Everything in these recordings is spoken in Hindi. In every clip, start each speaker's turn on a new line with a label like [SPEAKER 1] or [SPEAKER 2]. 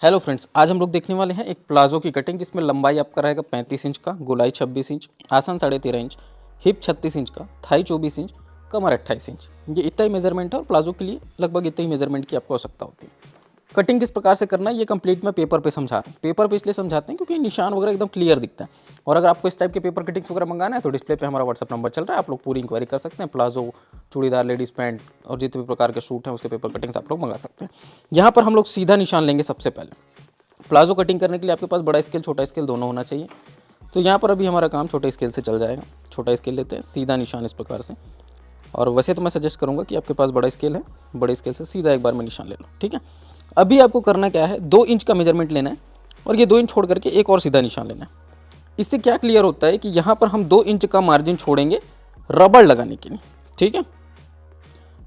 [SPEAKER 1] हेलो फ्रेंड्स, आज हम लोग देखने वाले हैं एक प्लाजो की कटिंग जिसमें लंबाई आपका रहेगा 35 इंच का, गोलाई 26 इंच, आसन 13.5 इंच, हिप 36 इंच का, थाई 24 इंच, कमर 28 इंच। ये इतना ही मेजरमेंट है और प्लाजो के लिए लगभग इतने ही मेजरमेंट की आपको आवश्यकता होती है। कटिंग किस प्रकार से करना है ये कंप्लीट मैं पेपर पे समझा रहा हूँ। पेपर पे इसलिए समझाते हैं क्योंकि निशान वगैरह एकदम क्लियर दिखता है। और अगर आपको इस टाइप के पेपर कटिंग्स वगैरह मंगाना है तो डिस्प्ले पे हमारा व्हाट्सअप नंबर चल रहा है, आप लोग पूरी इंक्वायरी कर सकते हैं। प्लाजो, चूड़ीदार, लेडीज़ पैंट और जितने भी प्रकार के सूट हैं उसके पेपर कटिंग्स आप लोग मंगा सकते हैं। यहाँ पर हम लोग सीधा निशान लेंगे। सबसे पहले प्लाजो कटिंग करने के लिए आपके पास बड़ा स्केल छोटा स्केल दोनों होना चाहिए। तो यहाँ पर अभी हमारा काम छोटे स्केल से चल जाएगा। छोटा स्केल लेते हैं, सीधा निशान इस प्रकार से। और वैसे तो मैं सजेस्ट करूँगा कि आपके पास बड़ा स्केल है, बड़े स्केल से सीधा एक बार में निशान ले लो। ठीक है, अभी आपको करना क्या है, 2 इंच का मेजरमेंट लेना है और ये 2 इंच छोड़ करके एक और सीधा निशान लेना है। इससे क्या क्लियर होता है कि यहाँ पर हम 2 इंच का मार्जिन छोड़ेंगे रबड़ लगाने के लिए। ठीक है,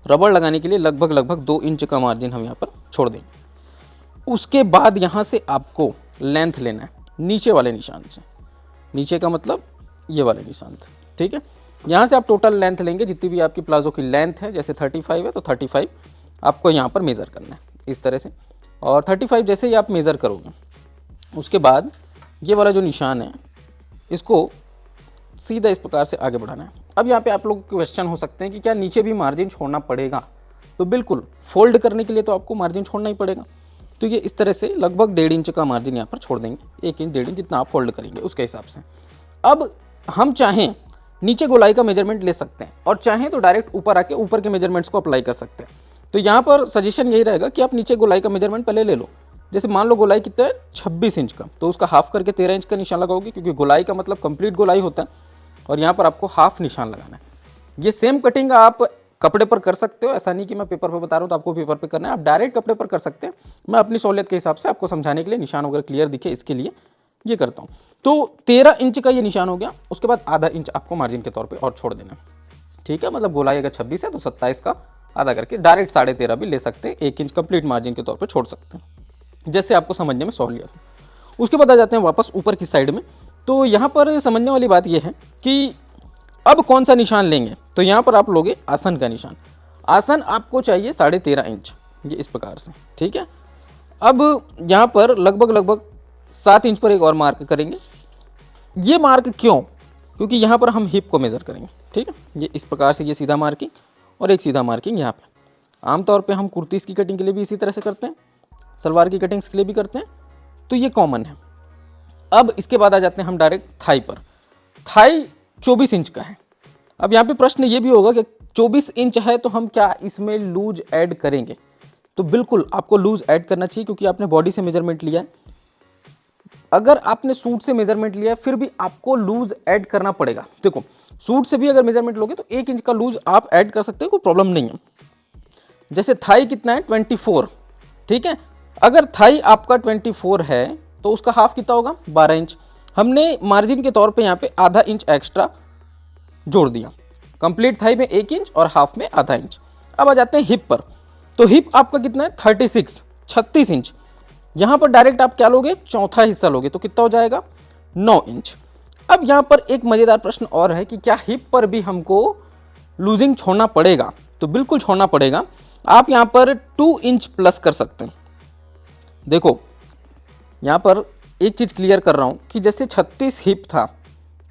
[SPEAKER 1] रबड़ लगाने के लिए लगभग 2 इंच का मार्जिन हम यहाँ पर छोड़ देंगे। उसके बाद यहाँ से आपको लेंथ लेना है नीचे वाले निशान से। नीचे का मतलब ये वाले निशान से। ठीक है, यहाँ से आप टोटल लेंथ लेंगे, जितनी भी आपकी प्लाजो की लेंथ है। जैसे 35 है तो 35 आपको यहाँ पर मेज़र करना है इस तरह से। और 35 जैसे ही आप मेज़र करोगे उसके बाद ये वाला जो निशान है इसको सीधा इस प्रकार से आगे बढ़ाना है। अब यहाँ पे आप लोग क्वेश्चन हो सकते हैं कि क्या नीचे भी मार्जिन छोड़ना पड़ेगा? तो बिल्कुल, फोल्ड करने के लिए तो आपको मार्जिन छोड़ना ही पड़ेगा। तो ये इस तरह से लगभग 1.5 इंच का मार्जिन यहाँ पर छोड़ देंगे। 1 इंच 1.5 इंच जितना आप फोल्ड करेंगे उसके हिसाब से। अब हम चाहें नीचे गोलाई का मेजरमेंट ले सकते हैं और चाहें तो डायरेक्ट ऊपर आके ऊपर के मेजरमेंट्स को अप्लाई कर सकते हैं। तो यहाँ पर सजेशन यही रहेगा कि आप नीचे गोलाई का मेजरमेंट पहले ले लो। जैसे मान लो गोलाई कितना है 26 इंच का, तो उसका हाफ करके 13 इंच का निशान लगाओगे, क्योंकि गोलाई का मतलब कंप्लीट गोलाई होता है और यहाँ पर आपको हाफ निशान लगाना है। ये सेम कटिंग आप कपड़े पर कर सकते हो। ऐसा नहीं कि मैं पेपर पर बता रहा हूँ तो आपको पेपर पे करना है, आप डायरेक्ट कपड़े पर कर सकते हैं। मैं अपनी सहूलियत के हिसाब से आपको समझाने के लिए, निशान वगैरह क्लियर दिखे इसके लिए ये करता हूँ। तो 13 इंच का ये निशान हो गया। उसके बाद आधा इंच आपको मार्जिन के तौर पे और छोड़ देना। ठीक है, मतलब गोलाई अगर 26 है तो 27 का आधा करके डायरेक्ट 13.5 भी ले सकते हैं। 1 इंच कंप्लीट मार्जिन के तौर पर छोड़ सकते हैं, जैसे आपको समझने में सहूलियत हो। उसके बाद आ जाते हैं वापस ऊपर की साइड में। तो यहाँ पर समझने वाली बात यह है कि अब कौन सा निशान लेंगे। तो यहाँ पर आप लोगे आसन का निशान। आसन आपको चाहिए 13.5 इंच, ये इस प्रकार से। ठीक है, अब यहाँ पर लगभग 7 इंच पर एक और मार्क करेंगे। ये मार्क क्यों? क्योंकि यहाँ पर हम हिप को मेज़र करेंगे। ठीक है, ये इस प्रकार से, ये सीधा मार्किंग और एक सीधा मार्किंग यहाँ पे। आमतौर पे हम कुर्तीज़ की कटिंग के लिए भी इसी तरह से करते हैं, सलवार की कटिंग्स के लिए भी करते हैं, तो ये कॉमन है। अब इसके बाद आ जाते हैं हम डायरेक्ट थाई पर। थाई 24 इंच का है। अब यहाँ पे प्रश्न ये भी होगा कि 24 इंच है तो हम क्या इसमें लूज ऐड करेंगे? तो बिल्कुल आपको लूज ऐड करना चाहिए, क्योंकि आपने बॉडी से मेजरमेंट लिया है। अगर आपने सूट से मेजरमेंट लिया है फिर भी आपको लूज ऐड करना पड़ेगा। देखो, सूट से भी अगर मेजरमेंट लोगे तो 1 इंच का लूज आप ऐड कर सकते हैं, कोई प्रॉब्लम नहीं है। जैसे थाई कितना है 24। ठीक है, अगर थाई आपका 24 है तो उसका हाफ कितना होगा 12 इंच। हमने मार्जिन के तौर पे यहाँ पे आधा इंच एक्स्ट्रा जोड़ दिया। कंप्लीट थाई में 1 इंच और हाफ में आधा इंच। अब आ जाते हैं हिप पर। तो हिप आपका कितना है 36 इंच। यहाँ पर डायरेक्ट आप क्या लोगे, चौथा हिस्सा लोगे, तो कितना हो जाएगा 9 इंच। अब यहाँ पर एक मज़ेदार प्रश्न और है कि क्या हिप पर भी हमको लूजिंग छोड़ना पड़ेगा? तो बिल्कुल छोड़ना पड़ेगा। आप यहाँ पर 2 इंच प्लस कर सकते हैं। देखो, यहाँ पर एक चीज़ क्लियर कर रहा हूँ कि जैसे 36 हिप था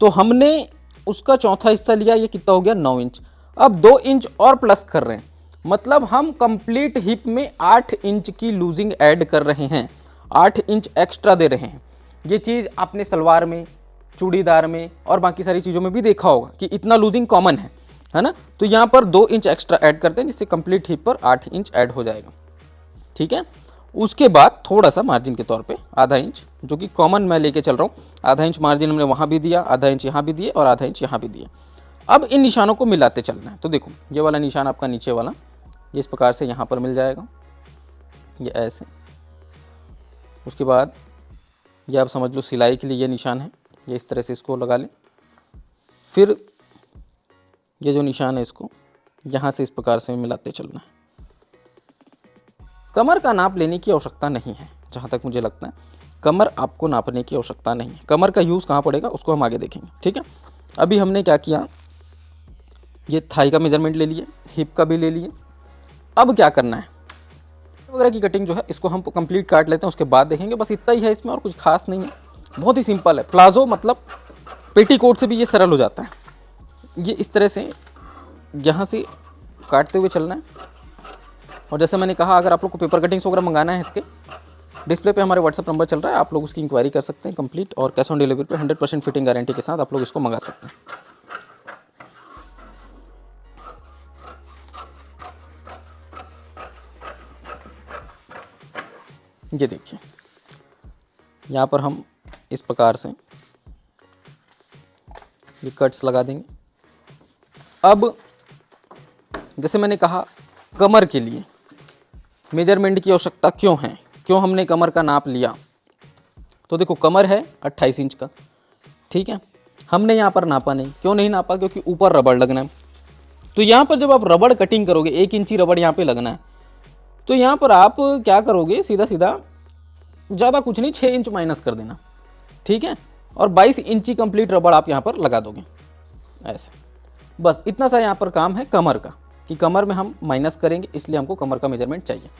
[SPEAKER 1] तो हमने उसका चौथा हिस्सा लिया, ये कितना हो गया 9 इंच। अब 2 इंच और प्लस कर रहे हैं, मतलब हम कंप्लीट हिप में 8 इंच की लूजिंग ऐड कर रहे हैं, 8 इंच एक्स्ट्रा दे रहे हैं। ये चीज़ आपने सलवार में, चूड़ीदार में और बाकी सारी चीज़ों में भी देखा होगा कि इतना लूजिंग कॉमन है ना। तो यहाँ पर 2 इंच एक्स्ट्रा ऐड करते हैं, जिससे कंप्लीट हिप पर 8 इंच ऐड हो जाएगा। ठीक है, उसके बाद थोड़ा सा मार्जिन के तौर पे आधा इंच, जो कि कॉमन मैं लेके चल रहा हूँ, आधा इंच मार्जिन हमने वहाँ भी दिया, आधा इंच यहाँ भी दिए और आधा इंच यहाँ भी दिए। अब इन निशानों को मिलाते चलना है। तो देखो, ये वाला निशान आपका नीचे वाला ये इस प्रकार से यहाँ पर मिल जाएगा, ये ऐसे। उसके बाद ये आप समझ लो सिलाई के लिए ये निशान है, ये इस तरह से इसको लगा लें। फिर ये जो निशान है इसको यहाँ से इस प्रकार से मिलाते चलना है। कमर का नाप लेने की आवश्यकता नहीं है, जहाँ तक मुझे लगता है कमर आपको नापने की आवश्यकता नहीं है। कमर का यूज़ कहाँ पड़ेगा उसको हम आगे देखेंगे। ठीक है, अभी हमने क्या किया, ये थाई का मेजरमेंट ले लिए, हिप का भी ले लिए। अब क्या करना है, वगैरह की कटिंग जो है इसको हम कंप्लीट काट लेते हैं, उसके बाद देखेंगे। बस इतना ही है इसमें और कुछ खास नहीं है, बहुत ही सिंपल है। प्लाजो मतलब पेटीकोट से भी ये सरल हो जाता है। ये इस तरह से यहाँ से काटते हुए चलना है। और जैसे मैंने कहा, अगर आप लोग को पेपर कटिंग्स वगैरह मंगाना है, इसके डिस्प्ले पे हमारे व्हाट्सअप नंबर चल रहा है, आप लोग उसकी इंक्वायरी कर सकते हैं कंप्लीट। और कैश ऑन डिलीवरी पे 100% फिटिंग गारंटी के साथ आप लोग इसको मंगा सकते हैं। ये देखिए, यहाँ पर हम इस प्रकार से ये कट्स लगा देंगे। अब जैसे मैंने कहा, कमर के लिए मेजरमेंट की आवश्यकता क्यों है, क्यों हमने कमर का नाप लिया, तो देखो कमर है 28 इंच का, ठीक है। हमने यहाँ पर नापा नहीं, क्यों नहीं नापा, क्योंकि ऊपर रबड़ लगना है। तो यहाँ पर जब आप रबड़ कटिंग करोगे, 1 इंची रबड़ यहाँ पे लगना है, तो यहाँ पर आप क्या करोगे, सीधा सीधा ज़्यादा कुछ नहीं, 6 इंच माइनस कर देना, ठीक है। और 22 इंची कंप्लीट रबड़ आप यहाँ पर लगा दोगे ऐसे। बस इतना सा यहाँ पर काम है कमर का, कि कमर में हम माइनस करेंगे, इसलिए हमको कमर का मेजरमेंट चाहिए।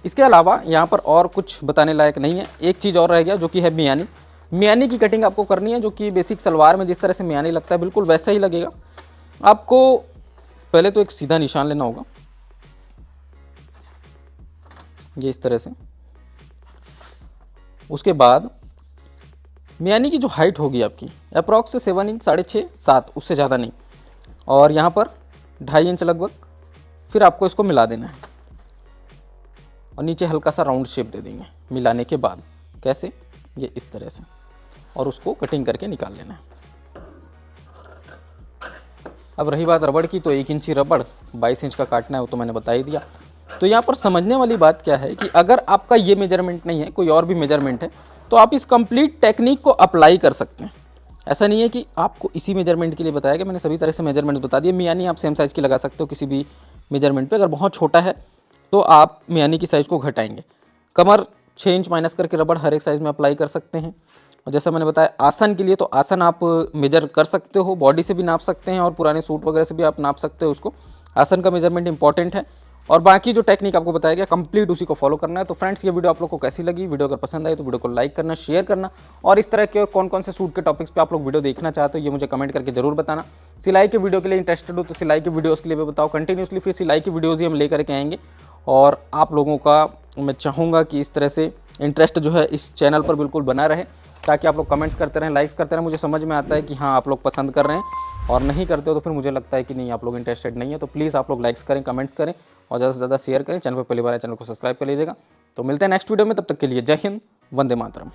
[SPEAKER 1] इसके अलावा यहाँ पर और कुछ बताने लायक नहीं है। एक चीज़ और रह गया, जो कि है मियानी। मियानी की कटिंग आपको करनी है, जो कि बेसिक सलवार में जिस तरह से मियानी लगता है बिल्कुल वैसा ही लगेगा। आपको पहले तो एक सीधा निशान लेना होगा, ये इस तरह से। उसके बाद मियानी की जो हाइट होगी आपकी अप्रॉक्स 7 इंच, 6.5, 7, उससे ज़्यादा नहीं। और यहाँ पर 2.5 इंच लगभग। फिर आपको इसको मिला देना है और नीचे हल्का सा राउंड शेप दे देंगे मिलाने के बाद। कैसे, ये इस तरह से। और उसको कटिंग करके निकाल लेना है। अब रही बात रबड़ की, तो 1 इंची रबड़ 22 इंच का काटना है, वो तो मैंने बता ही दिया। तो यहाँ पर समझने वाली बात क्या है कि अगर आपका ये मेजरमेंट नहीं है, कोई और भी मेजरमेंट है, तो आप इस कंप्लीट टेक्निक को अप्लाई कर सकते हैं। ऐसा नहीं है कि आपको इसी मेजरमेंट के लिए बताया गया, मैंने सभी तरह से मेजरमेंट्स बता दिए। मियानी आप सेम साइज़ की लगा सकते हो किसी भी मेजरमेंट पे। अगर बहुत छोटा है तो आप मियानी की साइज़ को घटाएंगे। कमर 6 इंच माइनस करके रबड़ हर एक साइज़ में अप्लाई कर सकते हैं। और जैसा मैंने बताया आसन के लिए, तो आसन आप मेजर कर सकते हो, बॉडी से भी नाप सकते हैं और पुराने सूट वगैरह से भी आप नाप सकते हो उसको। आसन का मेजरमेंट इंपॉर्टेंट है। और बाकी जो टेक्निक आपको बताया गया कंप्लीट उसी को फॉलो करना है। तो फ्रेंड्स, ये वीडियो आप लोग को कैसी लगी? वीडियो अगर पसंद आए तो वीडियो को लाइक करना, शेयर करना। और इस तरह के कौन कौन से सूट के टॉपिक्स पे आप लोग वीडियो देखना चाहते हो, ये मुझे कमेंट करके जरूर बताना। सिलाई के वीडियो के लिए इंटरेस्टेड हो तो सिलाई के वीडियोज़ के लिए भी बताओ कंटिन्यूसली। फिर सिलाई की वीडियोज़ ही हम लेकर के आएंगे। और आप लोगों का मैं चाहूँगा कि इस तरह से इंटरेस्ट जो है इस चैनल पर बिल्कुल बना रहे, ताकि आप लोग कमेंट्स करते रहें, लाइक्स करते रहें। मुझे समझ में आता है कि हाँ आप लोग पसंद कर रहे हैं, और नहीं करते हो तो फिर मुझे लगता है कि नहीं आप लोग इंटरेस्टेड नहीं है। तो प्लीज़ आप लोग लाइक्स करें, कमेंट्स करें और ज़्यादा से ज़्यादा शेयर करें। चैनल पर पहली बार है, चैनल को सब्सक्राइब कर लीजिएगा। तो मिलते हैं नेक्स्ट वीडियो में, तब तक के लिए जय हिंद, वंदे मातरम।